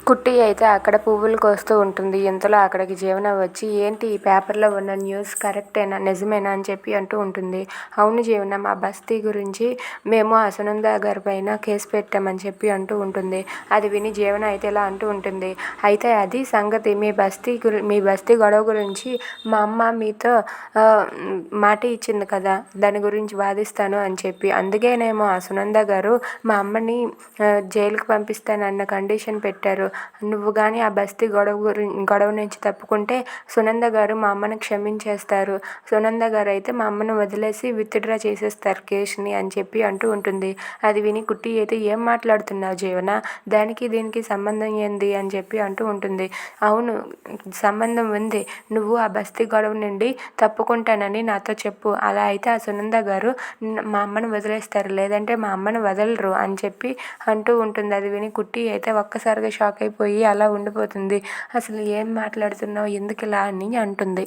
కుట్టి అయితే అక్కడ పువ్వులు కోస్తూ ఉంటుంది. ఇంతలో అక్కడికి జీవన వచ్చి, ఏంటి ఈ పేపర్లో ఉన్న న్యూస్ కరెక్టేనా, నిజమేనా అని చెప్పి అంటూ ఉంటుంది. అవును జీవన, మా బస్తీ గురించి మేము ఆ సునంద గారి పైన కేసు పెట్టామని చెప్పి అంటూ ఉంటుంది. అది విని జీవన అయితే ఇలా అంటూ ఉంటుంది, అయితే అది సంగతి, మీ బస్తీ గొడవ గురించి మా అమ్మ మీతో మాట ఇచ్చింది కదా, దాని గురించి వాదిస్తాను అని చెప్పి, అందుకేనేమో ఆ సునంద గారు మా అమ్మని జైలుకి పంపిస్తానన్న కండిషన్ పెట్టారు. నువ్వు కానీ ఆ బస్తీ గొడవ నుంచి తప్పుకుంటే సునంద గారు మా అమ్మని క్షమించేస్తారు. సునంద గారు అయితే మా అమ్మను వదిలేసి విత్డ్రా చేసేస్తారు కేసుని అని చెప్పి అంటూ ఉంటుంది. అది విని కుట్టి అయితే, ఏం మాట్లాడుతున్నావు జీవన, దానికి దీనికి సంబంధం ఏంది అని చెప్పి అంటూ ఉంటుంది. అవును, సంబంధం ఉంది. నువ్వు ఆ బస్తీ గొడవ నుండి తప్పుకుంటానని నాతో చెప్పు, అలా అయితే ఆ సునంద గారు మా అమ్మను వదిలేస్తారు, లేదంటే మా అమ్మను వదలరు అని చెప్పి అంటూ ఉంటుంది. అది విని కుట్టి అయితే ఒక్కసారిగా షాక్ అయిపోయి అలా ఉండిపోతుంది. అసలు ఏం మాట్లాడుతున్నావు, ఎందుకు ఇలా అని అంటుంది.